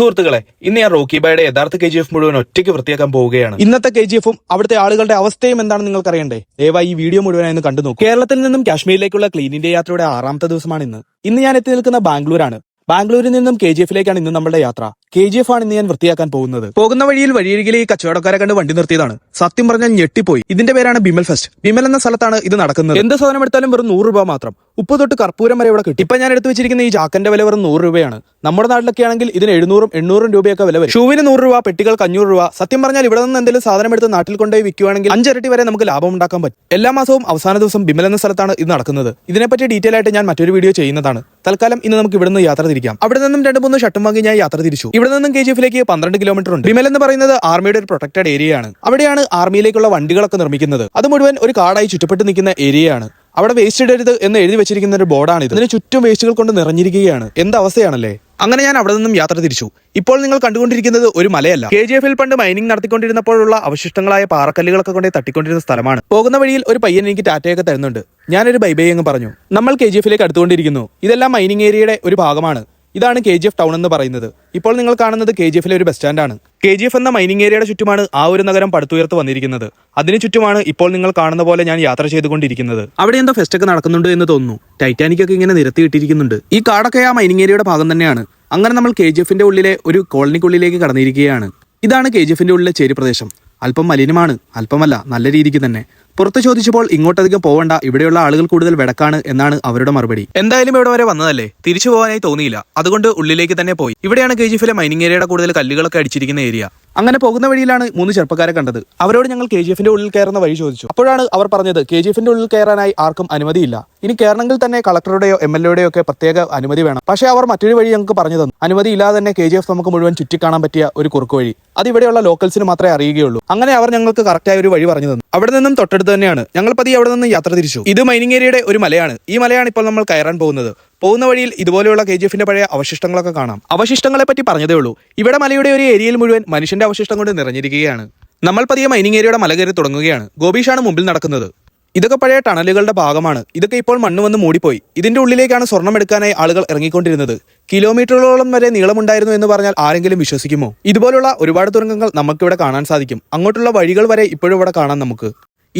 സുഹൃത്തുക്കളെ, ഇന്ന് ഞാൻ റോക്കി ബായുടെ യഥാർത്ഥ KGF മുഴുവൻ ഒറ്റയ്ക്ക് വൃത്തിയാക്കാൻ പോവുകയാണ്. ഇന്നത്തെ KGFും അവിടുത്തെ ആളുകളുടെ അവസ്ഥയും എന്താണെന്ന് നിങ്ങൾക്ക് അറിയണ്ടേ? ദയവായി ഈ വീഡിയോ മുഴുവനായി ഒന്ന് കണ്ടു നോക്കൂ. കേരളത്തിൽ നിന്നും കാശ്മീരിലേക്കുള്ള ക്ലീൻ ഇന്ത്യ യാത്രയുടെ 6ാമത്തെ ദിവസമാണ് ഇന്ന് ഞാൻ എത്തി നിൽക്കുന്ന ബാംഗ്ലൂരാണ്. ബാംഗ്ലൂരിൽ നിന്നും KGFിലേക്കാണ് ഇന്ന് നമ്മുടെ യാത്ര. KGF ആണ് ഇന്ന് ഞാൻ വൃത്തിയാക്കാൻ പോകുന്നത്. പോകുന്ന വഴിയിൽ വഴിയരികിലെ ഈ കച്ചവടക്കാരെ കണ്ട് വണ്ടി നിർത്തിയതാണ്. സത്യം പറഞ്ഞാൽ ഞെട്ടിപ്പോയി. ഇതിന്റെ പേരാണ് ബിമൽ ഫെസ്റ്റ്. ബിമൽ എന്ന സ്ഥലത്താണ് ഇത് നടക്കുന്നത്. എന്ത് സാധനം എടുത്താലും വെറും 100 രൂപ മാത്രം. ഉപ്പ് തൊട്ട് കർപ്പൂരം വരെ ഇവിടെ കിട്ടും. ഇപ്പൊ ഞാൻ എടുത്തു വെച്ചിരിക്കുന്ന ഈ ജാക്കന്റെ വില വെറും 100 രൂപയാണ്. നമ്മുടെ നാട്ടിലൊക്കെ ആണെങ്കിൽ ഇതിന് 700-800 രൂപയൊക്കെ വില വരും. ഷൂവിന് 100 രൂപ, പെട്ടികൾക്ക് 500 രൂപ. സത്യം പറഞ്ഞാൽ ഇവിടെ നിന്ന് എന്തെങ്കിലും സാധനം എടുത്ത് നാട്ടിൽ കൊണ്ടുപോയി വിൽക്കുകയാണെങ്കിൽ 5 ഇരട്ടി വരെ നമുക്ക് ലാഭം ഉണ്ടാക്കാൻ പറ്റും. എല്ലാ മാസവും അവസാന ദിവസം ബിമൽ എന്ന സ്ഥലത്താണ് ഇത് നടക്കുന്നത്. ഇതിനെപ്പറ്റി ഡീറ്റെയിൽ ആയിട്ട് ഞാൻ മറ്റൊരു വീഡിയോ ചെയ്യുന്നതാണ്. തൽക്കാലം ഇന്ന് നമുക്ക് ഇവിടെ നിന്ന് യാത്ര തിരിക്കാം. അവിടെ നിന്നും 2-3 ഷട്ടും വാങ്ങി ഞാൻ യാത്ര തിരിച്ചു. ഇവിടെ നിന്നും KGFിലേക്ക് 12 കിലോമീറ്റർ ഉണ്ട്. ബിമൽ എന്ന് പറയുന്നത് ആർമിയുടെ ഒരു പ്രൊട്ടക്റ്റഡ് ഏരിയയാണ്. അവിടെയാണ് ആർമിയിലേക്കുള്ള വണ്ടികളൊക്കെ നിർമ്മിക്കുന്നത്. അത് മുഴുവൻ ഒരു കാടായി ചുറ്റപ്പെട്ട് നിൽക്കുന്ന ഏരിയയാണ്. അവിടെ വേസ്റ്റ് ഇടരുത് എന്ന് എഴുതി വെച്ചിരിക്കുന്ന ഒരു ബോർഡാണ് ഇത്. ഇതിന് ചുറ്റും വേസ്റ്റുകൾ കൊണ്ട് നിറഞ്ഞിരിക്കുകയാണ്. എന്ത് അവസ്ഥയാണല്ലേ. അങ്ങനെ ഞാൻ അവിടെ നിന്നും യാത്ര തിരിച്ചു. ഇപ്പോൾ നിങ്ങൾ കണ്ടുകൊണ്ടിരിക്കുന്നത് ഒരു മലയല്ല. KGFിൽ പണ്ട് മൈനിങ് നടത്തിക്കൊണ്ടിരുന്നപ്പോഴുള്ള അവശിഷ്ടങ്ങളായ പാറക്കല്ലുകളൊക്കെ കൊണ്ട് തട്ടിക്കൊണ്ടിരുന്ന സ്ഥലമാണ്. പോകുന്ന വഴിയിൽ ഒരു പയ്യൻ എനിക്ക് ടാറ്റയൊക്കെ തരുന്നുണ്ട്. ഞാനൊരു ബൈ ബൈ അങ്ങ് പറഞ്ഞു. നമ്മൾ KGFിലേക്ക് അടുത്തുകൊണ്ടിരിക്കുന്നു. ഇതെല്ലാം മൈനിങ് ഏരിയയുടെ ഒരു ഭാഗമാണ്. ഇതാണ് KGF ടൗൺ എന്ന് പറയുന്നത്. ഇപ്പോൾ നിങ്ങൾ കാണുന്നത് KGFിലെ ഒരു ബസ് സ്റ്റാൻഡാണ്. KGF എന്ന മൈനിങ് ഏരിയയുടെ ചുറ്റുമാണ് ആ ഒരു നഗരം പടുത്തുയർത്ത് വന്നിരിക്കുന്നത്. അതിനു ചുറ്റുമാണ് ഇപ്പോൾ നിങ്ങൾ കാണുന്ന പോലെ ഞാൻ യാത്ര ചെയ്തുകൊണ്ടിരിക്കുന്നത്. അവിടെ എന്തോ ഫെസ്റ്റ് ഒക്കെ നടക്കുന്നുണ്ട് എന്ന് തോന്നുന്നു. ടൈറ്റാനിക് ഒക്കെ ഇങ്ങനെ നിരത്തിയിട്ടിരിക്കുന്നുണ്ട്. ഈ കാടൊക്കെ ആ മൈനിങ് ഏരിയയുടെ ഭാഗം തന്നെയാണ്. അങ്ങനെ നമ്മൾ KGFിന്റെ ഉള്ളിലെ ഒരു കോളനിക്കുള്ളിലേക്ക് കടന്നിരിക്കുകയാണ്. ഇതാണ് KGFിന്റെ ഉള്ളിലെ ചേരി പ്രദേശം. അല്പം മലിനമാണ്, അല്പമല്ല നല്ല രീതിക്ക് തന്നെ. പുറത്ത് ചോദിച്ചപ്പോൾ ഇങ്ങോട്ടധികം പോവണ്ട, ഇവിടെയുള്ള ആളുകൾ കൂടുതൽ വെടക്കാണ് എന്നാണ് അവരുടെ മറുപടി. എന്തായാലും ഇവിടെ വരെ വന്നതല്ലേ, തിരിച്ചു പോകാനായി തോന്നിയില്ല. അതുകൊണ്ട് ഉള്ളിലേക്ക് തന്നെ പോയി. ഇവിടെയാണ് KGFിലെ മൈനിങ് ഏരിയയുടെ കൂടുതൽ കല്ലുകളൊക്കെ അടിച്ചിരിക്കുന്ന ഏരിയ. അങ്ങനെ പോകുന്ന വഴിയിലാണ് 3 ചെറുപ്പക്കാരെ കണ്ടത്. അവരോട് ഞങ്ങൾ KGFിന്റെ ഉള്ളിൽ കയറുന്ന വഴി ചോദിച്ചു. അപ്പോഴാണ് അവർ പറഞ്ഞത് KGFിന്റെ ഉള്ളിൽ കയറാനായി ആർക്കും അനുമതിയില്ല. ഇനി കയറണമെങ്കിൽ തന്നെ കളക്ടറുടെയോ MLAയുടെയോ ഒക്കെ പ്രത്യേക അനുമതി വേണം. പക്ഷേ അവർ മറ്റൊരു വഴി ഞങ്ങൾക്ക് പറഞ്ഞു തന്നു. അനുമതി ഇല്ലാതെ തന്നെ KGF നമുക്ക് മുഴുവൻ ചുറ്റിക്കാണാൻ പറ്റിയ ഒരു കുറുക്ക് വഴി. അത് ഇവിടെയുള്ള ലോക്കൽസിന് മാത്രമേ അറിയുകയുള്ളൂ. അങ്ങനെ അവർ ഞങ്ങൾക്ക് കറക്റ്റായ ഒരു വഴി പറഞ്ഞു തന്നു. അവിടെ നിന്നും തൊട്ടടുത്ത് തന്നെയാണ്. ഞങ്ങൾ പതിയെ അവിടെ നിന്ന് യാത്ര തിരിച്ചു. ഇത് മൈനിങ് ഏരിയയുടെ ഒരു മലയാണ്. ഈ മലയാണ് ഇപ്പോൾ നമ്മൾ കയറാൻ പോകുന്നത്. പോകുന്ന വഴിയിൽ ഇതുപോലെയുള്ള KGFിന്റെ പഴയ അവശിഷ്ടങ്ങളൊക്കെ കാണാം. അവശിഷ്ടങ്ങളെ പറ്റി പറഞ്ഞതേ ഉള്ളൂ. ഇവിടെ മലയുടെ ഒരു ഏരിയയിൽ മുഴുവൻ മനുഷ്യന്റെ അവശിഷ്ടം കൊണ്ട് നിറഞ്ഞിരിക്കുകയാണ്. നമ്മൾ പതിയെ മൈനിങ് ഏരിയയുടെ മല കയറി തുടങ്ങുകയാണ്. ഗോപീഷാണ് മുമ്പിൽ നടക്കുന്നത്. ഇതൊക്കെ പഴയ ടണലുകളുടെ ഭാഗമാണ്. ഇതൊക്കെ ഇപ്പോൾ മണ്ണ് വന്ന് മൂടിപ്പോയി. ഇതിന്റെ ഉള്ളിലേക്കാണ് സ്വർണം എടുക്കാനായി ആളുകൾ ഇറങ്ങിക്കൊണ്ടിരുന്നത്. കിലോമീറ്ററുകളോളം വരെ നീളമുണ്ടായിരുന്നു എന്ന് പറഞ്ഞാൽ ആരെങ്കിലും വിശ്വസിക്കുമോ? ഇതുപോലുള്ള ഒരുപാട് തുരങ്കങ്ങൾ നമുക്കിവിടെ കാണാൻ സാധിക്കും. അങ്ങോട്ടുള്ള വഴികൾ വരെ ഇപ്പോഴും ഇവിടെ കാണാം നമുക്ക്.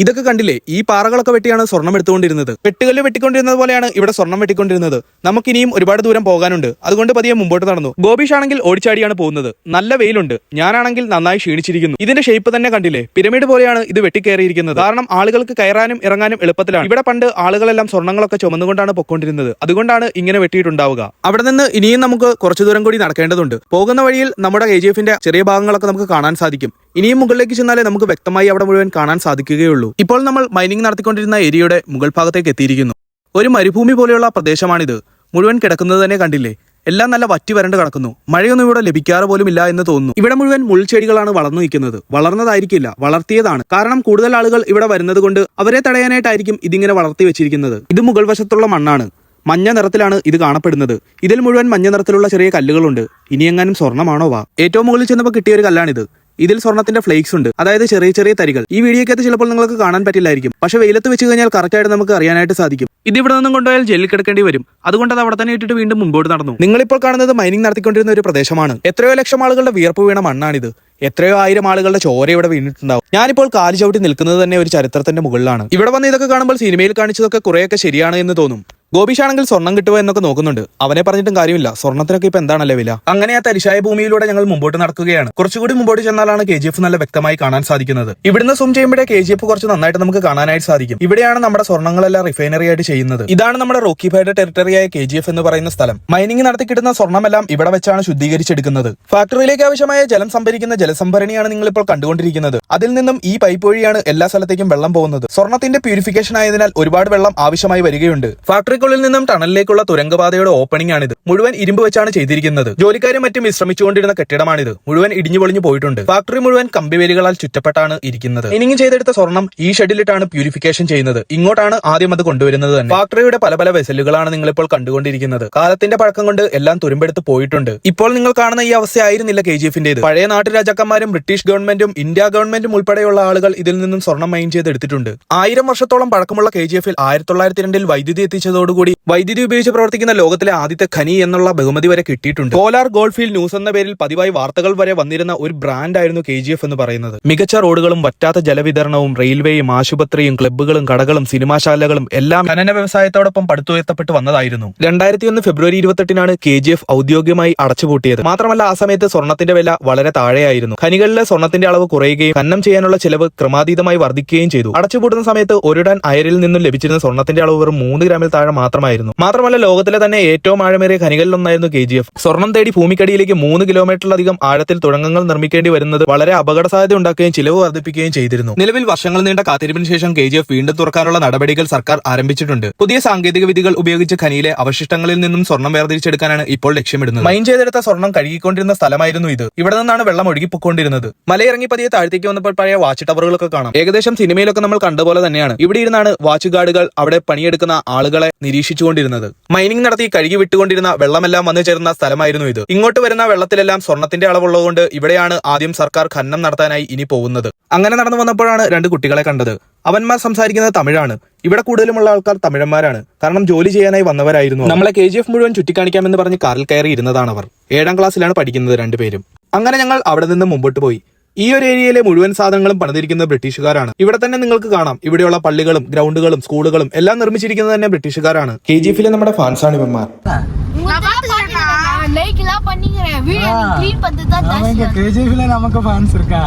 ഇതൊക്കെ കണ്ടില്ലേ, ഈ പാറകളൊക്കെ വെട്ടിയാണ് സ്വർണം എടുത്തുകൊണ്ടിരുന്നത്. വെട്ടുകല്ല് വെട്ടിക്കൊണ്ടിരുന്നത് പോലെയാണ് ഇവിടെ സ്വർണം വെട്ടിക്കൊണ്ടിരുന്നത്. നമുക്കിനിയും ഒരുപാട് ദൂരം പോകാനുണ്ട്. അതുകൊണ്ട് പതിയെ മുമ്പോട്ട് നടന്നു. ഗോപീഷ് ആണെങ്കിൽ ഓടിച്ചാടിയാണ് പോകുന്നത്. നല്ല വെയിലുണ്ട്. ഞാനാണെങ്കിൽ നന്നായി ക്ഷീണിച്ചിരിക്കുന്നു. ഇതിന്റെ ഷേപ്പ് തന്നെ കണ്ടില്ലേ, പിരമിഡ് പോലെയാണ് ഇത് വെട്ടിക്കയറിയിരിക്കുന്നത്. കാരണം ആളുകൾക്ക് കയറാനും ഇറങ്ങാനും എളുപ്പത്തിലാണ്. ഇവിടെ പണ്ട് ആളുകളെല്ലാം സ്വർണ്ണങ്ങളൊക്കെ ചുമന്നുകൊണ്ടാണ് പൊക്കോണ്ടിരുന്നത്. അതുകൊണ്ടാണ് ഇങ്ങനെ വെട്ടിയിട്ടുണ്ടാവുക. അവിടെ നിന്ന് ഇനിയും നമുക്ക് കുറച്ചു ദൂരം കൂടി നടക്കേണ്ടതുണ്ട്. പോകുന്ന വഴിയിൽ നമ്മുടെ KGFിന്റെ ചെറിയ ഭാഗങ്ങളൊക്കെ നമുക്ക് കാണാൻ സാധിക്കും. ഇനിയും മുകളിലേക്ക് ചെന്നാലേ നമുക്ക് വ്യക്തമായി അവിടെ മുഴുവൻ കാണാൻ സാധിക്കുകയുള്ളൂ. ഇപ്പോൾ നമ്മൾ മൈനിങ് നടത്തിക്കൊണ്ടിരുന്ന ഏരിയയുടെ മുകൾ ഭാഗത്തേക്ക് എത്തിയിരിക്കുന്നു. ഒരു മരുഭൂമി പോലെയുള്ള പ്രദേശമാണിത്. മുഴുവൻ കിടക്കുന്നത് തന്നെ കണ്ടില്ലേ. എല്ലാം നല്ല വറ്റി വരണ്ട് കിടക്കുന്നു. മഴയൊന്നും ഇവിടെ ലഭിക്കാറ് പോലും ഇല്ല എന്ന് തോന്നുന്നു. ഇവിടെ മുഴുവൻ മുൾച്ചെടികളാണ് വളർന്നു നിൽക്കുന്നത്. വളർന്നതായിരിക്കില്ല, വളർത്തിയതാണ്. കാരണം കൂടുതൽ ആളുകൾ ഇവിടെ വരുന്നത് കൊണ്ട് അവരെ തടയാനായിട്ടായിരിക്കും ഇതിങ്ങനെ വളർത്തി വെച്ചിരിക്കുന്നത്. ഇത് മുകൾ വശത്തുള്ള മണ്ണാണ്. മഞ്ഞ നിറത്തിലാണ് ഇത് കാണപ്പെടുന്നത്. ഇതിൽ മുഴുവൻ മഞ്ഞ നിറത്തിലുള്ള ചെറിയ കല്ലുകളുണ്ട്. ഇനി എങ്ങാനും സ്വർണ്ണമാണോ വാ. ഏറ്റവും മുകളിൽ ചെന്നപ്പോൾ കിട്ടിയ ഒരു കല്ലാണിത്. ഇതിൽ സ്വർണ്ണത്തിന്റെ ഫ്ലേക്സ് ഉണ്ട്, അതായത് ചെറിയ ചെറിയ തരികൾ. ഈ വീഡിയോക്കകത്ത് ചിലപ്പോൾ നിങ്ങൾക്ക് കാണാൻ പറ്റില്ലായിരിക്കും. പക്ഷെ വെയിലത്ത് വെച്ച് കഴിഞ്ഞാൽ കറക്റ്റായിട്ട് നമുക്ക് അറിയാനായിട്ട് സാധിക്കും. ഇത് ഇവിടെ നിന്നും കൊണ്ടുപോയാൽ ജയിലിൽ കിടക്കേണ്ടി വരും. അതുകൊണ്ട് അത് അവിടെ തന്നെ ഇട്ടിട്ട് വീണ്ടും മുമ്പോട്ട് നടന്നു. നിങ്ങളിപ്പോൾ കാണുന്നത് മൈനിങ് നടത്തിക്കൊണ്ടിരുന്ന ഒരു പ്രദേശമാണ്. എത്രയോ ലക്ഷം ആളുകളുടെ വിയർപ്പ് വീണ മണ്ണാണിത്. എത്രയോ ആയിരം ആളുകളുടെ ചോര ഇവിടെ വീണിട്ടുണ്ടാവും. ഞാനിപ്പോൾ കാല് ചവിട്ടി നിൽക്കുന്നത് തന്നെ ഒരു ചരിത്രത്തിന്റെ മുകളിലാണ്. ഇവിടെ വന്ന് ഇതൊക്കെ കാണുമ്പോൾ സിനിമയിൽ കാണിച്ചതൊക്കെ കുറെയൊക്കെ ശരിയാണ് എന്ന് തോന്നും. ഗോപീഷാണെങ്കിൽ സ്വർണം കിട്ടുമോ എന്നൊക്കെ നോക്കുന്നുണ്ട്. അവനെ പറഞ്ഞിട്ടും കാര്യമില്ല. സ്വർണ്ണത്തിനൊക്കെ ഇപ്പൊ എന്താണല്ലേ വില. അങ്ങനെ ആ തരിശായ ഭൂമിയിലൂടെ ഞങ്ങൾ മുമ്പോട്ട് നടക്കുകയാണ്. കുറച്ചുകൂടി മുമ്പോട്ട് ചെന്നാലാണ് KGF നല്ല വ്യക്തമായി കാണാൻ സാധിക്കുന്നത്. ഇവിടുന്ന് സൂം ചെയ്യുമ്പോഴേ KGF കുറച്ച് നന്നായിട്ട് നമുക്ക് കാണാനായിട്ട് സാധിക്കും. ഇവിടെയാണ് നമ്മുടെ സ്വർണ്ണങ്ങളെല്ലാം റിഫൈനറി ആയിട്ട് ചെയ്യുന്നത്. ഇതാണ് നമ്മുടെ റോക്കി ബായുടെ ടെറിട്ടറിയായ KGF എന്ന് പറയുന്ന സ്ഥലം. മൈനിങ് നടത്തി കിട്ടുന്ന സ്വർണ്ണമെല്ലാം ഇവിടെ വെച്ചാണ് ശുദ്ധീകരിച്ചെടുക്കുന്നത്. ഫാക്ടറിയിലേക്ക് ആവശ്യമായ ജലം സംഭരിക്കുന്ന ജലസംഭരണിയാണ് നിങ്ങൾ ഇപ്പോൾ കണ്ടുകൊണ്ടിരിക്കുന്നത്. അതിൽ നിന്നും ഈ പൈപ്പ് വഴിയാണ് എല്ലാ സ്ഥലത്തേക്കും വെള്ളം പോകുന്നത്. സ്വർണ്ണത്തിന്റെ പ്യൂരിഫിക്കേഷൻ ആയതിനാൽ ഒരുപാട് വെള്ളം ആവശ്യമായി വരികയുണ്ട്. ഫാക്ടറി ുള്ളിൽ നിന്നും ടണലിലേക്കുള്ള തുരങ്കപാതയുടെ ഓപ്പണിംഗ് ആണിത്. മുഴുവൻ ഇരുമ്പ് വെച്ചാണ് ചെയ്തിരിക്കുന്നത്. ജോലിക്കാരും മറ്റും വിശ്രമിച്ചുകൊണ്ടിരുന്ന കെട്ടിടമാണിത്. മുഴുവൻ ഇടിഞ്ഞു പൊളിഞ്ഞു പോയിട്ടുണ്ട്. ഫാക്ടറി മുഴുവൻ കമ്പിവേലികളാൽ ചുറ്റപ്പെട്ടാണ് ഇരിക്കുന്നത്. മൈനിങ് ചെയ്തെടുത്ത സ്വർണം ഈ ഷെഡിലിട്ടാണ് പ്യൂരിഫിക്കേഷൻ ചെയ്യുന്നത്. ഇങ്ങോട്ടാണ് ആദ്യം അത് കൊണ്ടുവരുന്നത് തന്നെ. ഫാക്ടറിയുടെ പല പല വെസലുകളാണ് നിങ്ങളിപ്പോൾ കണ്ടുകൊണ്ടിരിക്കുന്നത്. കാലത്തിന്റെ പഴക്കം കൊണ്ട് എല്ലാം തുരുമ്പെടുത്ത് പോയിട്ടുണ്ട്. ഇപ്പോൾ നിങ്ങൾ കാണുന്ന ഈ അവസ്ഥയായിരുന്നില്ല KGFിന്റേത്. പഴയ നാട്ടുരാജാക്കന്മാരും ബ്രിട്ടീഷ് ഗവൺമെന്റും ഇന്ത്യ ഗവൺമെന്റും ഉൾപ്പെടെയുള്ള ആളുകൾ ഇതിൽ നിന്നും സ്വർണം മൈൻ ചെയ്തെടുത്തിട്ടുണ്ട്. 1000 വർഷത്തോളം പഴക്കമുള്ള KGFിൽ 1902 വൈദ്യുതി എത്തിച്ചതോടുകൂടി കൂടി വൈദ്യുതി ഉപയോഗിച്ച് പ്രവർത്തിക്കുന്ന ലോകത്തിലെ ആദ്യത്തെ ഖനി എന്നുള്ള ബഹുമതി വരെ കിട്ടിയിട്ടുണ്ട്. കോലാർ ഗോൾഡ്ഫീൽഡ് ന്യൂസ് എന്ന പേരിൽ പതിവായി വാർത്തകൾ വരെ വന്നിരുന്ന ഒരു ബ്രാൻഡായിരുന്നു KGF എന്ന് പറയുന്നത്. മികച്ച റോഡുകളും വറ്റാത്ത ജലവിതരണവും റെയിൽവേയും ആശുപത്രിയും ക്ലബ്ബുകളും കടകളും സിനിമാശാലകളും എല്ലാം ഖനന വ്യവസായത്തോടൊപ്പം പടുത്തുയർത്തപ്പെട്ട് വന്നതായിരുന്നു. 2001 ഫെബ്രുവരി 28 KGF ഔദ്യോഗികമായി അടച്ചുപൂട്ടിയത്. മാത്രമല്ല ആ സമയത്ത് സ്വർണത്തിന്റെ വില വളരെ താഴെയായിരുന്നു. ഖനികളിലെ സ്വർണത്തിന്റെ അളവ് കുറയുകയും ഖനനം ചെയ്യാനുള്ള ചെലവ് ക്രമാതീതമായി വർദ്ധിക്കുകയും ചെയ്തു. അടച്ചുപൂട്ടുന്ന സമയത്ത് ഒരു ടൺ അയരിൽ നിന്നും ലഭിച്ചിരുന്ന സ്വർണത്തിന്റെ അളവ് വെറും 3 ഗ്രാമിൽ താഴെ മാത്രമായിരുന്നു. മാത്രമല്ല ലോകത്തിലെ തന്നെ ഏറ്റവും ആഴമേറിയ ഖനികളിലൊന്നായിരുന്നു KGF. സ്വർണം തേടി ഭൂമിക്കടിയിലേക്ക് 3 കിലോമീറ്ററിലധികം ആഴത്തിൽ തുരങ്കങ്ങൾ നിർമ്മിക്കേണ്ടി വരുന്നത് വളരെ അപകട സാധ്യത ഉണ്ടാക്കുകയും ചിലവ് വർദ്ധിപ്പിക്കുകയും ചെയ്തിരുന്നു. നിലവിൽ വർഷങ്ങൾ നീണ്ട കാത്തിരിപ്പിന് ശേഷം KGF വീണ്ടും തുറക്കാനുള്ള നടപടികൾ സർക്കാർ ആരംഭിച്ചിട്ടുണ്ട്. പുതിയ സാങ്കേതിക വിദ്യകൾ ഉപയോഗിച്ച് ഖനിയിലെ അവശിഷ്ടങ്ങളിൽ നിന്നും സ്വർണം വേർതിരിച്ചെടുക്കാനാണ് ഇപ്പോൾ ലക്ഷ്യമിടുന്നത്. മൈൻ ചെയ്തെടുത്ത സ്വർണം കഴുകിക്കൊണ്ടിരുന്ന സ്ഥലമായിരുന്നു ഇത്. ഇവിടെ നിന്നാണ് വെള്ളം ഒഴുകിപ്പൊക്കൊണ്ടിരുന്നത്. മലയിറങ്ങി പതിയെ താഴത്തേക്ക് വന്നപ്പോൾ പഴയ വാച്ച് ടവറുകളൊക്കെ കാണാം. ഏകദേശം സിനിമയിലൊക്കെ നമ്മൾ കണ്ടപോലെ തന്നെയാണ്. ഇവിടെ ഇരുന്നാണ് വാച്ച് ഗാർഡുകൾ അവിടെ പണിയെടുക്കുന്ന ആളുകളെ നിരീക്ഷിച്ചുകൊണ്ടിരുന്നത്. മൈനിങ് നടത്തി കഴുകി വിട്ടുകൊണ്ടിരുന്ന വെള്ളമെല്ലാം വന്നു ചേർന്ന സ്ഥലമായിരുന്നു ഇത്. ഇങ്ങോട്ട് വരുന്ന വെള്ളത്തിലെല്ലാം സ്വർണത്തിന്റെ അളവുള്ളതുകൊണ്ട് ഇവിടെയാണ് ആദ്യം സർക്കാർ ഖനനം നടത്താനായി ഇനി പോകുന്നത്. അങ്ങനെ നടന്നു വന്നപ്പോഴാണ് 2 കുട്ടികളെ കണ്ടത്. അവന്മാർ സംസാരിക്കുന്നത് തമിഴാണ്. ഇവിടെ കൂടുതലുമുള്ള ആൾക്കാർ തമിഴന്മാരാണ്. കാരണം ജോലി ചെയ്യാനായി വന്നവരായിരുന്നു. നമ്മളെ KGF മുഴുവൻ ചുറ്റിക്കാണിക്കാമെന്ന് പറഞ്ഞ് കാറിൽ കയറി ഇരുന്നതാണ് അവർ. 7ാം ക്ലാസ്സിലാണ് പഠിക്കുന്നത് 2 പേരും. അങ്ങനെ ഞങ്ങൾ അവിടെ നിന്ന് മുമ്പോട്ട് പോയി. ഈ ഒരു ഏരിയയിലെ മുഴുവൻ സാധനങ്ങളും പണിതിരിക്കുന്നത് ബ്രിട്ടീഷുകാരാണ്. ഇവിടെ തന്നെ നിങ്ങൾക്ക് കാണാം ഇവിടെയുള്ള പള്ളികളും ഗ്രൗണ്ടുകളും സ്കൂളുകളും എല്ലാം നിർമ്മിച്ചിരിക്കുന്നത് തന്നെ ബ്രിട്ടീഷുകാരാണ്. KGF-ലെ നമ്മുടെ ഫാൻസാണ് ഇവന്മാർ.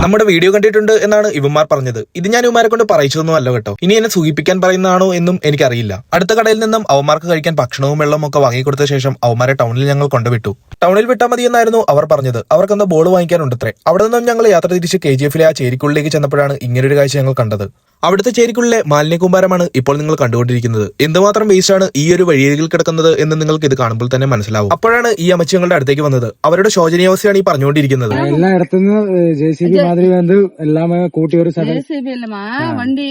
നമ്മുടെ വീഡിയോ കണ്ടിട്ടുണ്ട് എന്നാണ് ഇവന്മാർ പറഞ്ഞത്. ഇത് ഞാൻ ഇവന്മാരെ കൊണ്ട് പറയിച്ചതൊന്നും അല്ല കേട്ടോ. ഇനി എന്നെ സൂചിപ്പിക്കാൻ പറയുന്നതാണോ എന്നും എനിക്കറിയില്ല. അടുത്ത കടയിൽ നിന്നും അവന്മാർക്ക് കഴിക്കാൻ ഭക്ഷണവും വെള്ളവും ഒക്കെ വാങ്ങിക്കൊടുത്ത ശേഷം അവന്മാരെ ടൗണിൽ ഞങ്ങൾ കൊണ്ടുവിട്ടു. ടൗണിൽ വിട്ടാൽ മതി എന്നായിരുന്നു അവർ പറഞ്ഞത്. അവർക്കെന്താ ബോൾ വാങ്ങിക്കാനുണ്ടത്രേ. അവിടെ നിന്നും ഞങ്ങൾ യാത്ര തിരിച്ച് KGF-ലെ ആ ചേരിക്കുള്ളിലേക്ക് ചെന്നപ്പോഴാണ് ഇങ്ങനൊരു കാഴ്ച ഞങ്ങൾ കണ്ടത്. അവിടുത്തെ ചേരിക്കുള്ളിലെ മാലിന്യക്കൂമ്പാരമാണ് ഇപ്പോൾ നിങ്ങൾ കണ്ടുകൊണ്ടിരിക്കുന്നത്. എന്തുമാത്രം വേസ്റ്റാണ് ഈ ഒരു വഴിയരികിൽ കിടക്കുന്നത് എന്ന് നിങ്ങൾക്ക് ഇത് കാണുമ്പോൾ തന്നെ മനസ്സിലാവും. അപ്പോഴാണ് ഈ അമ്മച്ചി ഞങ്ങളുടെ അടുത്തേക്ക് വന്നത്. അവരുടെ ശോചനീയാവസ്ഥയാണ് ഈ പറഞ്ഞുകൊണ്ടിരിക്കുന്നത്. എല്ലായിടത്തുനിന്ന് JCB മാതിരി വന്ന് എല്ലാം കൂട്ടി ഒരു JCB இல்லமா வண்டி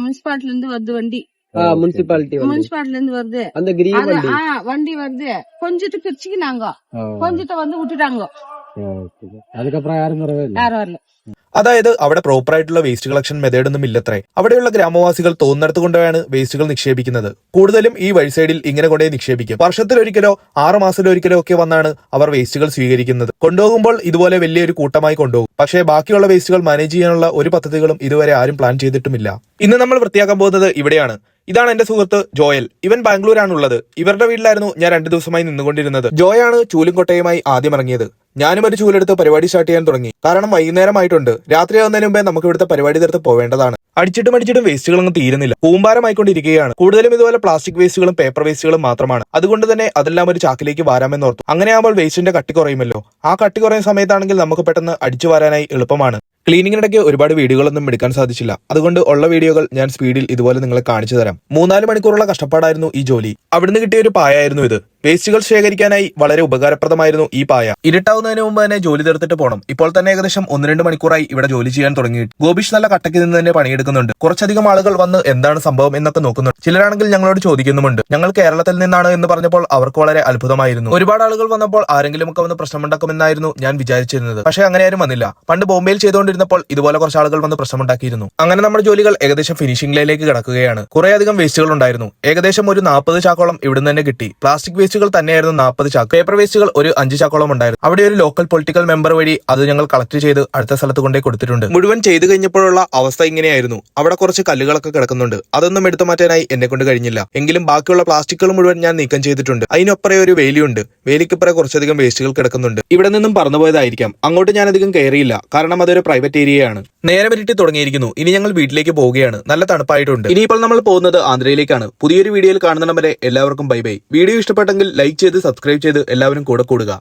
முனிசிபாலிட்டில இருந்து வருது வண்டி முனிசிபாலிட்டில இருந்து வருது அந்த கிரீன் வண்டி வண்டி வருது கொஞ்சத்துக்கு பிரிச்சுக்கினாங்க கொஞ்சத்தை வந்து விட்டுட்டாங்க அதுக்கப்புறம் யாரும் வரல. അതായത് അവിടെ പ്രോപ്പർ ആയിട്ടുള്ള വേസ്റ്റ് കളക്ഷൻ മെത്തേഡ് ഒന്നും ഇല്ലത്രേ. അവിടെയുള്ള ഗ്രാമവാസികൾ തോന്നിടത്ത് കൊണ്ടാണ് വേസ്റ്റുകൾ നിക്ഷേപിക്കുന്നത്. കൂടുതലും ഈ വഴി സൈഡിൽ ഇങ്ങനെ കൊണ്ടേ നിക്ഷേപിക്കും. വർഷത്തിലൊരിക്കലോ 6 മാസത്തിലൊരിക്കലോ ഒക്കെ വന്നാണ് അവർ വേസ്റ്റുകൾ സ്വീകരിക്കുന്നത്. കൊണ്ടുപോകുമ്പോൾ ഇതുപോലെ വലിയൊരു കൂട്ടമായി കൊണ്ടുപോകും. പക്ഷേ ബാക്കിയുള്ള വേസ്റ്റുകൾ മാനേജ് ചെയ്യാനുള്ള ഒരു പദ്ധതികളും ഇതുവരെ ആരും പ്ലാൻ ചെയ്തിട്ടുമില്ല. ഇന്ന് നമ്മൾ വൃത്തിയാക്കാൻ പോകുന്നത് ഇവിടെയാണ്. ഇതാണ് എന്റെ സുഹൃത്ത് ജോയൽ. ഇവൻ ബാംഗ്ലൂരാണുള്ളത്. ഇവരുടെ വീട്ടിലായിരുന്നു ഞാൻ 2 ദിവസമായി നിന്നുകൊണ്ടിരുന്നത്. ജോയാണ് ചൂലും കൊട്ടയുമായി ആദ്യം ഇറങ്ങിയത്. ഞാനും ഒരു ചൂലെടുത്ത് പരിപാടി സ്റ്റാർട്ട് ചെയ്യാൻ തുടങ്ങി. കാരണം വൈകുന്നേരമായിട്ടുണ്ട്. രാത്രി ആവുന്നതിന് മുമ്പേ നമുക്ക് ഇവിടുത്തെ പരിപാടി തീർത്ത് പോവേണ്ടതാണ്. അടിച്ചിട്ടും വേസ്റ്റുകളൊന്നും തീരുന്നില്ല. കൂമ്പാരമായിക്കൊണ്ടിരിക്കുകയാണ്. കൂടുതലും ഇതുപോലെ പ്ലാസ്റ്റിക് വേസ്റ്റുകളും പേപ്പർ വേസ്റ്റുകളും മാത്രമാണ്. അതുകൊണ്ട് തന്നെ അതെല്ലാം ഒരു ചാക്കിലേക്ക് വാരാമെന്നോർത്തു. അങ്ങനെയാകുമ്പോൾ വേസ്റ്റിന്റെ കട്ടി കുറയുമല്ലോ. ആ കട്ടി കുറയുന്ന സമയത്താണെങ്കിൽ നമുക്ക് പെട്ടെന്ന് അടിച്ചു വാരാനായി എളുപ്പമാണ്. ക്ലീനിങ്ങിനിടയ്ക്ക് ഒരുപാട് വീഡിയോകളൊന്നും എടുക്കാൻ സാധിച്ചില്ല. അതുകൊണ്ട് ഉള്ള വീഡിയോകൾ ഞാൻ സ്പീഡിൽ ഇതുപോലെ നിങ്ങളെ കാണിച്ചു തരാം. 3-4 മണിക്കൂറുള്ള കഷ്ടപ്പാടായിരുന്നു ഈ ജോലി. അവിടുന്ന് കിട്ടിയ ഒരു പായായിരുന്നു ഇത്. വേസ്റ്റുകൾ ശേഖരിക്കാനായി വളരെ ഉപകാരപ്രദമായിരുന്നു ഈ പായ. ഇരുട്ടാവുന്നതിന് മുമ്പ് തന്നെ ജോലി തീർത്തിട്ട് പോകണം. ഇപ്പോൾ തന്നെ ഏകദേശം 1-2 മണിക്കൂറായി ഇവിടെ ജോലി ചെയ്യാൻ തുടങ്ങിയിട്ട്. ഗോപീഷ് നല്ല കട്ടയ്ക്ക് നിന്ന് തന്നെ പണിയെടുക്കുന്നുണ്ട്. കുറച്ചധികം ആളുകൾ വന്ന് എന്താണ് സംഭവം എന്നൊക്കെ നോക്കുന്നുണ്ട്. ചിലരാണെങ്കിൽ ഞങ്ങളോട് ചോദിക്കുന്നുമുണ്ട്. ഞങ്ങൾ കേരളത്തിൽ നിന്നാണ് എന്ന് പറഞ്ഞപ്പോൾ അവർക്ക് വളരെ അത്ഭുതമായിരുന്നു. ഒരുപാട് ആളുകൾ വന്നപ്പോൾ ആരെങ്കിലുമൊക്കെ വന്ന് പ്രശ്നമുണ്ടാക്കുമെന്നായിരുന്നു ഞാൻ വിചാരിച്ചിരുന്നത്. പക്ഷേ അങ്ങനെ ആരും വന്നില്ല. പണ്ട് ബോംബെയിൽ ചെയ്തുകൊണ്ടിരുന്നപ്പോൾ ഇതുപോലെ കുറച്ച് ആളുകൾ വന്ന് പ്രശ്നമുണ്ടാക്കിയിരുന്നു. അങ്ങനെ നമ്മുടെ ജോലികൾ ഏകദേശം ഫിനിഷിംഗ് ലൈനിലേക്ക് കിടക്കുകയാണ്. കുറേയധികം വേസ്റ്റുകൾ ഉണ്ടായിരുന്നു. ഏകദേശം ഒരു 40 ചാക്കോളം ഇവിടുന്ന് തന്നെ കിട്ടി. പ്ലാസ്റ്റിക് വേസ്റ്റുകൾ തന്നെയായിരുന്നു 40 ചാക്ക്. പേപ്പർ വേസ്റ്റുകൾ ഒരു 5 ചാക്കോളം ഉണ്ടായിരുന്നു. അവിടെ ഒരു ലോക്കൽ പൊളിറ്റിക്കൽ മെമ്പർ വഴി അത് ഞങ്ങൾ കളക്ട് ചെയ്ത് അടുത്ത സ്ഥലത്ത് കൊണ്ടേ കൊടുത്തിട്ടുണ്ട്. മുഴുവൻ ചെയ്തു കഴിഞ്ഞപ്പോഴുള്ള അവസ്ഥ ഇങ്ങനെയായിരുന്നു. അവിടെ കുറച്ച് കല്ലുകളൊക്കെ കിടക്കുന്നുണ്ട്. അതൊന്നും എടുത്തു മാറ്റാനായി എന്നെ കൊണ്ട് കഴിഞ്ഞില്ല. എങ്കിലും ബാക്കിയുള്ള പ്ലാസ്റ്റിക്കുകൾ മുഴുവൻ ഞാൻ നീക്കം ചെയ്തിട്ടുണ്ട്. അതിനൊപ്പറേ ഒരു വേലിയുണ്ട്. വേലിക്കിപ്പറേ കുറച്ചധികം വേസ്റ്റുകൾ കിടക്കുന്നുണ്ട്. ഇവിടെ നിന്നും പറന്നുപോയതായിരിക്കാം. അങ്ങോട്ട് ഞാൻ അധികം കയറിയില്ല. കാരണം അതൊരു പ്രൈവറ്റ് ഏരിയയാണ്. നേരം ഇരുട്ടി തുടങ്ങിയിരിക്കുന്നു. ഇനി ഞങ്ങൾ വീട്ടിലേക്ക് പോവുകയാണ്. നല്ല തണുപ്പായിട്ടുണ്ട്. ഇനിയിപ്പോൾ നമ്മൾ പോകുന്നത് ആന്ധ്രയിലേക്കാണ്. പുതിയൊരു വീഡിയോയിൽ കാണുന്ന വരെ എല്ലാവർക്കും ബൈ ബൈ. വീഡിയോ ഇഷ്ടപ്പെട്ടെങ്കിൽ ലൈക്ക് ചെയ്ത് സബ്സ്ക്രൈബ് ചെയ്ത് എല്ലാവരും കൂടെ കൂടുക.